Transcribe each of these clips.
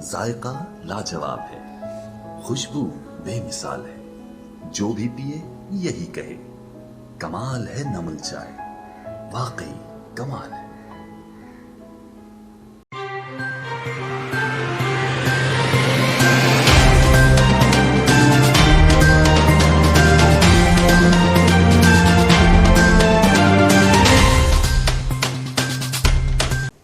ذائقہ لاجواب ہے، خوشبو بے مثال ہے، جو بھی پیے یہی کہے کمال ہے نمل چائے، واقعی کمال ہے۔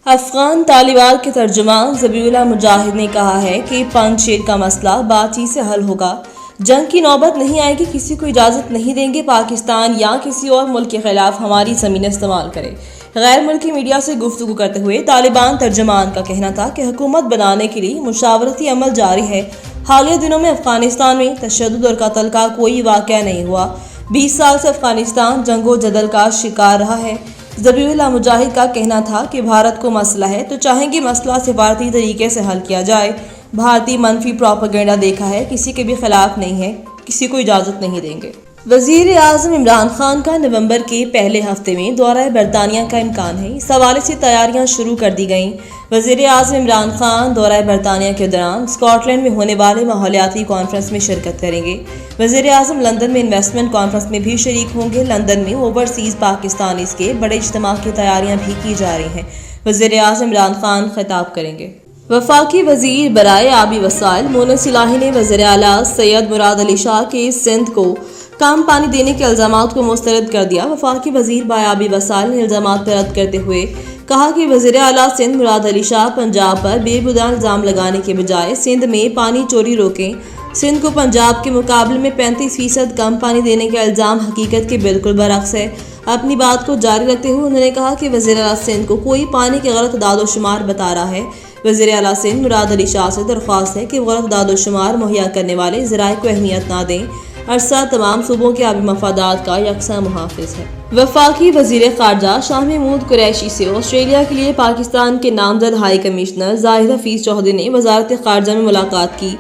افغان طالبات کے ترجمان ذبیح اللہ مجاہد نے کہا ہے کہ پنج شیر کا مسئلہ بات چیت سے حل ہوگا، جنگ کی نوبت نہیں آئے گی، کسی کو اجازت نہیں دیں گے پاکستان یا کسی اور ملک کے خلاف ہماری زمین استعمال کرے۔ غیر ملکی میڈیا سے گفتگو کرتے ہوئے طالبان ترجمان کا کہنا تھا کہ حکومت بنانے کے لیے مشاورتی عمل جاری ہے۔ حالیہ دنوں میں افغانستان میں تشدد اور قتل کا کوئی واقعہ نہیں ہوا، 20 سال سے افغانستان جنگ و جدل کا شکار رہا ہے۔ ذبیح اللہ مجاہد کا کہنا تھا کہ بھارت کو مسئلہ ہے تو چاہیں گے مسئلہ سفارتی طریقے سے حل کیا جائے۔ بھارتی منفی پروپیگنڈا دیکھا ہے، کسی کے بھی خلاف نہیں ہے، کسی کو اجازت نہیں دیں گے۔ وزیر اعظم عمران خان کا نومبر کے پہلے ہفتے میں دورہ برطانیہ کا امکان ہے، اس حوالے سے تیاریاں شروع کر دی گئیں۔ وزیر اعظم عمران خان دورہ برطانیہ کے دوران اسکاٹ لینڈ میں ہونے والے ماحولیاتی کانفرنس میں شرکت کریں گے۔ وزیر اعظم لندن میں انویسٹمنٹ کانفرنس میں بھی شریک ہوں گے۔ لندن میں اوورسیز پاکستانیز کے بڑے اجتماع کی تیاریاں بھی کی جا رہی ہیں۔ وزیر اعظم عمران خان خطاب کریں گے۔ وفاقی وزیر برائے آبی وسائل مونس الہی نے وزیر اعلیٰ سید مراد علی شاہ کے سندھ کو کم پانی دینے کے الزامات کو مسترد کر دیا۔ وفاقی وزیر برائے آبی وسائل نے الزامات کو رد کرتے ہوئے کہا کہ وزیر اعلیٰ سندھ مراد علی شاہ پنجاب پر بے بنیاد الزام لگانے کے بجائے سندھ میں پانی چوری روکیں۔ سندھ کو پنجاب کے مقابلے میں 35% کم پانی دینے کا الزام حقیقت کے بالکل برعکس ہے۔ اپنی بات کو جاری رکھتے ہوئے انہوں نے کہا کہ وزیر اعلیٰ سندھ کو کوئی پانی کے غلط اعداد و شمار بتا رہا ہے۔ وزیر اعلیٰ سندھ مراد علی شاہ سے درخواست ہے کہ غلط اعداد و شمار مہیا کرنے والے ذرائع کو اہمیت نہ دیں۔ عرصہ تمام صوبوں کے آبی مفادات کا یکساں محافظ ہے۔ وفاقی وزیر خارجہ شاہ محمود قریشی سے آسٹریلیا کے لیے پاکستان کے نامزد ہائی کمشنر زاہد حفیظ چودھری نے وزارت خارجہ میں ملاقات کی۔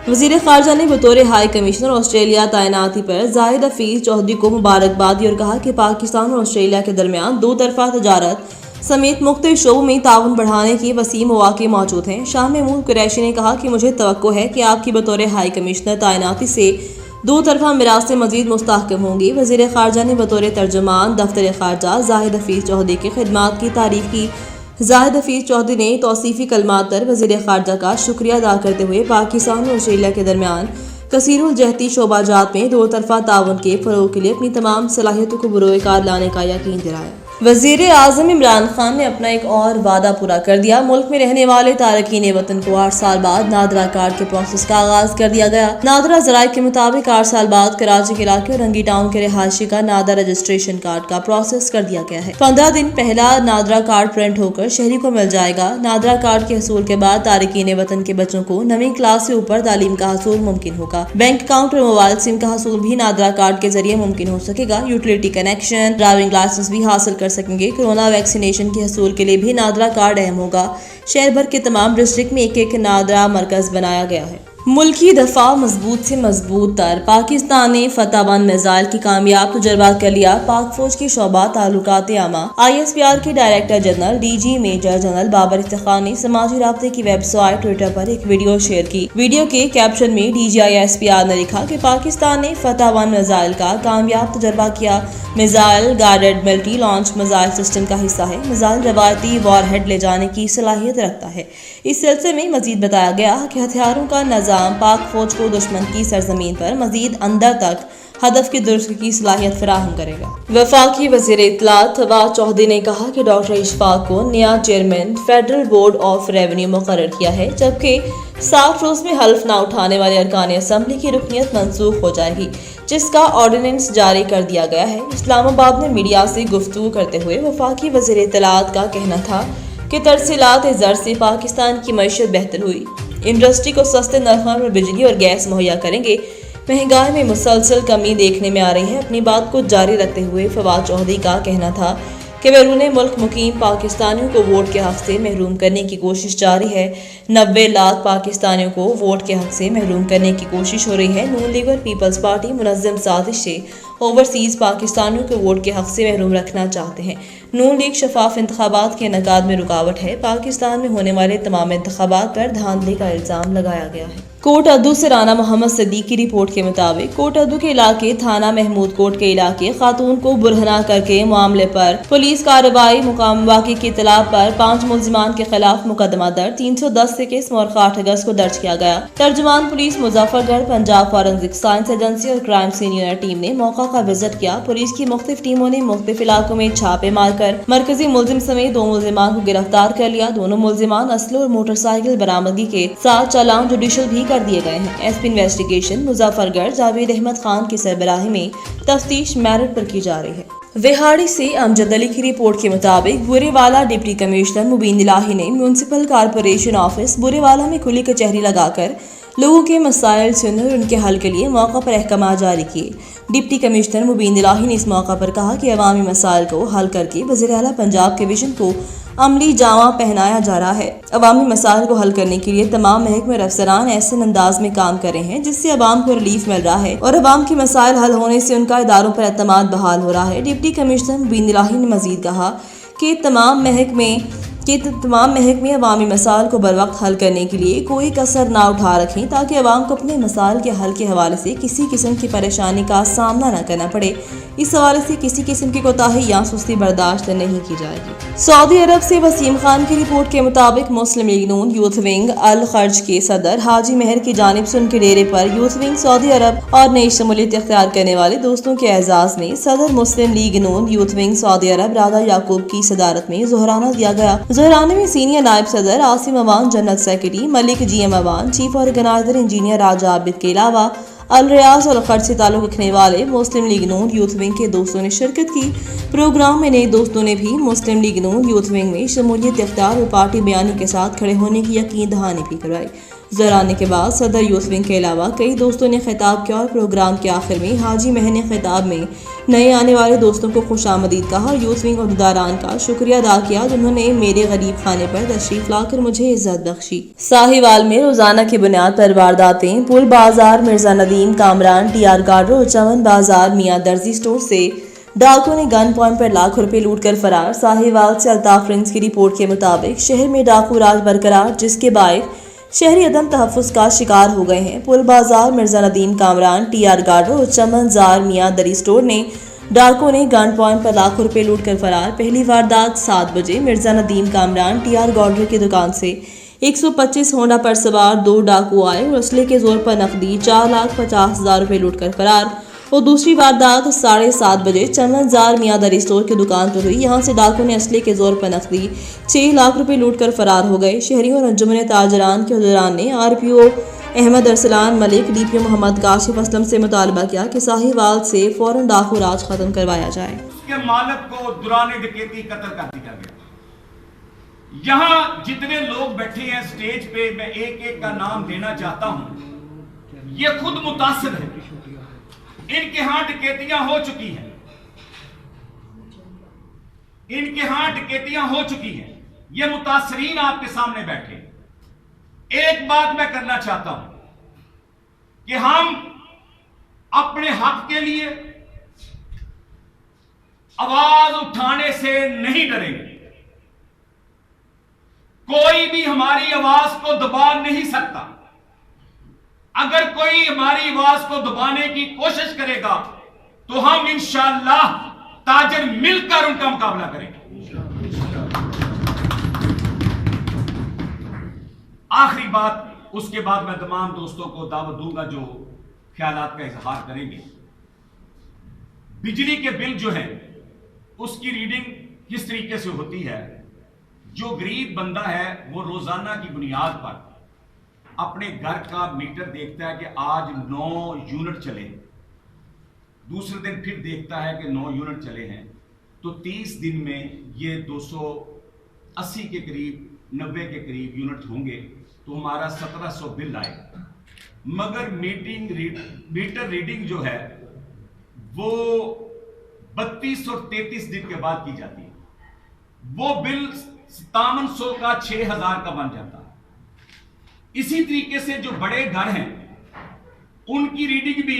وزیر خارجہ نے بطور ہائی کمشنر آسٹریلیا تعیناتی پر زاہد حفیظ چودھری کو مبارکباد دی اور کہا کہ پاکستان اور آسٹریلیا کے درمیان دو طرفہ تجارت سمیت مختلف شعبوں میں تعاون بڑھانے کے وسیع مواقع موجود ہیں۔ شاہ محمود قریشی نے کہا کہ مجھے توقع ہے کہ آپ کی بطور ہائی کمشنر تعیناتی سے دو طرفہ مراث مزید مستحکم ہوں گی۔ وزیر خارجہ نے بطور ترجمان دفتر خارجہ زاہد حفیظ چودھری کی خدمات کی تعریف کی۔ زاہد حفیظ چودھری نے توصیفی کلمات پر وزیر خارجہ کا شکریہ ادا کرتے ہوئے پاکستان اور آسٹریلیا کے درمیان کثیر الجہتی شعبہ جات میں دو طرفہ تعاون کے فروغ کے لیے اپنی تمام صلاحیتوں کو بروئے کار لانے کا یقین دلایا۔ وزیر اعظم عمران خان نے اپنا ایک اور وعدہ پورا کر دیا۔ ملک میں رہنے والے تارکین وطن کو 8 سال بعد نادرا کارڈ کے پروسیس کا آغاز کر دیا گیا۔ نادرا ذرائع کے مطابق 8 سال بعد کراچی کے علاقے اور رنگی ٹاؤن کے رہائشی کا نادرا رجسٹریشن کارڈ کا پروسیس کر دیا گیا ہے۔ 15 دن پہلا نادرا کارڈ پرنٹ ہو کر شہری کو مل جائے گا۔ نادرا کارڈ کے حصول کے بعد تارکین وطن کے بچوں کو 9ویں کلاس سے اوپر تعلیم کا حصول ممکن ہوگا۔ بینک اکاؤنٹ اور موبائل سم کا حصول بھی نادرا کارڈ کے ذریعے ممکن ہو سکے گا۔ یوٹیلیٹی کنیکشن، ڈرائیونگ لائسنس بھی حاصل کر سکیں گے۔ کورونا ویکسینیشن کے حصول کے لیے بھی نادرا کارڈ اہم ہوگا۔ شہر بھر کے تمام ڈسٹرکٹ میں ایک نادرا مرکز بنایا گیا ہے۔ ملکی دفاع مضبوط سے مضبوط تر، پاکستان نے فتح 1 میزائل کی کامیاب تجربہ کر لیا۔ پاک فوج کے شعبہ تعلقات عامہ ISPR کے director general DG major general Babar Iftikhar نے سماجی رابطے کی ویب سائٹ ٹویٹر پر ایک ویڈیو شیئر کی۔ ویڈیو کے کیپشن میں DG ISPR نے لکھا کہ پاکستان نے فتح 1 میزائل کا کامیاب تجربہ کیا۔ Missile guided multi launch missile system کا حصہ ہے۔ میزائل روایتی وار ہیڈ لے جانے کی صلاحیت رکھتا ہے۔ اس سلسلے میں مزید بتایا گیا کہ ہتھیاروں کا نظام پاک فوج کو دشمن کی سرزمین پر مزید اندر تک ہدف کی درست کی صلاحیت فراہم کرے گا۔ وفاقی وزیر اطلاعات فواد چودھری نے کہا کہ ڈاکٹر اشفاق کو نیا chairman federal board of revenue مقرر کیا ہے، جبکہ 60 روز میں حلف نہ اٹھانے والے ارکان اسمبلی کی رکنیت منسوخ ہو جائے گی، جس کا آرڈیننس جاری کر دیا گیا ہے۔ اسلام آباد میں میڈیا سے گفتگو کرتے ہوئے وفاقی وزیر اطلاعات کا کہنا تھا کہ ترسیلات زر سے پاکستان کی معیشت بہتر ہوئی۔ انڈسٹری کو سستے نرخوں پر بجلی اور گیس مہیا کریں گے۔ مہنگائی میں مسلسل کمی دیکھنے میں آ رہی ہے۔ اپنی بات کو جاری رکھتے ہوئے فواد چودھری کا کہنا تھا کہ بیرون ملک مقیم پاکستانیوں کو ووٹ کے حق سے محروم کرنے کی کوشش جاری ہے۔ 90 لاکھ پاکستانیوں کو ووٹ کے حق سے محروم کرنے کی کوشش ہو رہی ہے۔ نون لیگ اور پیپلز پارٹی منظم سازش سے اوورسیز پاکستانیوں کو ووٹ کے حق سے محروم رکھنا چاہتے ہیں۔ نون لیگ شفاف انتخابات کے انعقاد میں رکاوٹ ہے، پاکستان میں ہونے والے تمام انتخابات پر دھاندلی کا الزام لگایا گیا ہے۔ کوٹ ادو سے رانا محمد صدیق کی رپورٹ کے مطابق کوٹ ادو کے علاقے تھانہ محمود کوٹ کے علاقے خاتون کو برہنہ کر کے معاملے پر پولیس کارروائی، مقام واقعے کی اطلاع پر 5 ملزمان کے خلاف مقدمہ درج 310 سے کیس مورخہ 8 اگست کو درج کیا گیا۔ ترجمان پولیس مظفر گڑھ پنجاب فورنزک سائنس ایجنسی اور کرائم سین یونٹ ٹیم نے موقع کا وزٹ کیا۔ پولیس کی مختلف ٹیموں نے مختلف علاقوں میں چھاپے مار کر مرکزی ملزم سمیت 2 ملزمان کو گرفتار کر لیا۔ دونوں ملزمان اسلحے اور موٹر سائیکل برآمدگی کے ساتھ چالان جوڈیشل بھی کر دیے گئے ہیں۔ ایس پی انویسٹیگیشن مظفر گڑھ جاوید احمد خان کی سربراہی میں تفتیش میرٹ پر کی جا رہی ہے۔ وہاڑی سے امجد علی کی رپورٹ کے مطابق بورے والا ڈپٹی کمشنر مبین الہی نے میونسپل کارپوریشن آفس بورے والا میں کھلی کچہری لگا کر لوگوں کے مسائل سننے اور ان کے حل کے لیے موقع پر احکامات جاری کیے۔ ڈپٹی کمشنر مبین الہی نے اس موقع پر کہا کہ عوامی مسائل کو حل کر کے وزیر اعلیٰ پنجاب کے وژن کو عملی جامہ پہنایا جا رہا ہے۔ عوامی مسائل کو حل کرنے کے لیے تمام محکمے اور افسران ایسے انداز میں کام کر رہے ہیں جس سے عوام کو ریلیف مل رہا ہے اور عوام کے مسائل حل ہونے سے ان کا اداروں پر اعتماد بحال ہو رہا ہے۔ ڈپٹی کمشنر مبین الہی نے مزید کہا کہ تمام محکمے عوامی مسائل کو بروقت حل کرنے کے لیے کوئی کسر نہ اٹھا رکھیں تاکہ عوام کو اپنے مسائل کے حل کے حوالے سے کسی قسم کی پریشانی کا سامنا نہ کرنا پڑے۔ اس حوالے سے کسی قسم کی کوتاہی یا سستی برداشت نہیں کی جائے گی۔ سعودی عرب سے وسیم خان کی رپورٹ کے مطابق مسلم لیگ نون یوتھ ونگ الخرج کے صدر حاجی مہر کی جانب سے ان کے ڈیرے پر یوتھ ونگ سعودی عرب اور نئی شمولیت اختیار کرنے والے دوستوں کے اعزاز میں صدر مسلم لیگ نون یوتھ ونگ سعودی عرب رادا یعقوب کی صدارت میں ظہرانہ دیا گیا۔ ظہرانے میں سینئر نائب صدر Asim Awan, general secretary Malik G M Awan, chief organiser engineer Raja Abid کے علاوہ الریاض اور الخرج سے تعلق رکھنے والے مسلم لیگ نون یوتھ ونگ کے دوستوں نے شرکت کی۔ پروگرام میں نئے دوستوں نے بھی مسلم لیگ نون یوتھ ونگ میں شمولیت اختیار اور پارٹی بیانی کے ساتھ کھڑے ہونے کی یقین دہانی بھی کروائی۔ ظہرانے کے بعد صدر یوتھ ونگ کے علاوہ کئی دوستوں نے خطاب کیا اور پروگرام کے آخر میں حاجی مہر نے خطاب میں نئے آنے والے دوستوں کو خوش آمدید کہا اور یوتھ ونگ عہدیداران کا شکریہ ادا کیا جنہوں نے میرے غریب خانے پر تشریف لا کر مجھے عزت بخشی۔ ساہیوال میں روزانہ کی بنیاد پر وارداتیں، پل بازار مرزا ندیم کامران ٹی آر گارڈر اور چمن بازار میاں درزی سٹور سے ڈاکو نے گن پوائنٹ پر لاکھوں روپے لوٹ کر فرار۔ ساہیوال سے الطاف رنز کی رپورٹ کے مطابق شہر میں ڈاکو راج برقرار جس کے باعث شہری عدم تحفظ کا شکار ہو گئے ہیں۔ پل بازار مرزا ندیم کامران ٹی آر گارڈر اور چمن زار میاں دری سٹور نے ڈاکو نے گن پوائنٹ پر لاکھوں روپے لوٹ کر فرار۔ پہلی واردات 7 بجے مرزا ندیم کامران ٹی آر گارڈر کی دکان سے 125 ہونڈا پر سوار 2 ڈاکو آئے اور اسلحے کے زور پر نقدی 4,50,000 روپے لوٹ کر فرار۔ اور دوسری واردات 7:30 بجے چمن زار میاں دری سٹور کی دکان پر ہوئی۔ یہاں سے ڈاکو نے اسلحے کے زور پر نقدی 6 لاکھ روپے لوٹ کر فرار ہو گئے۔ شہریوں اور انجمن تاجران کے عہدیداران نے آر پی او احمد ارسلان ملک، ڈی پی او محمد کاشف اسلم سے مطالبہ کیا کہ ساہیوال سے فوراً ڈاکو راج ختم کروایا جائے۔ اس کے مالک کو دوران ڈکیتی قتل کر دیا گیا۔ یہاں جتنے لوگ بیٹھے ہیں سٹیج پہ، میں ایک ایک کا نام دینا چاہتا ہوں، یہ خود متاثر ہے۔ ان کے ہاں ڈکیتیاں ہو چکی ہیں، ان کے ہاں ڈکیتیاں ہو چکی ہیں، یہ متاثرین آپ کے سامنے بیٹھے۔ ایک بات میں کرنا چاہتا ہوں کہ ہم اپنے حق کے لیے آواز اٹھانے سے نہیں ڈریں گے۔ کوئی بھی ہماری آواز کو دبا نہیں سکتا۔ اگر کوئی ہماری آواز کو دبانے کی کوشش کرے گا تو ہم انشاءاللہ تاجر مل کر ان کا مقابلہ کریں گے۔ آخری بات، اس کے بعد میں تمام دوستوں کو دعوت دوں گا جو خیالات کا اظہار کریں گے۔ بجلی کے بل جو ہیں اس کی ریڈنگ کس طریقے سے ہوتی ہے؟ جو غریب بندہ ہے وہ روزانہ کی بنیاد پر اپنے گھر کا میٹر دیکھتا ہے کہ آج 9 یونٹ چلے، دوسرے دن پھر دیکھتا ہے کہ 9 یونٹ چلے ہیں، تو 30 دن میں یہ 280 کے قریب 90 کے قریب یونٹ ہوں گے، تو ہمارا 1700 بل آئے گا۔ مگر میٹر ریڈنگ جو ہے وہ 32 اور 33 دن کے بعد کی جاتی ہے، وہ بل 5700 کا 6000 کا بن جاتا ہے۔ اسی طریقے سے جو بڑے گھر ہیں ان کی ریڈنگ بھی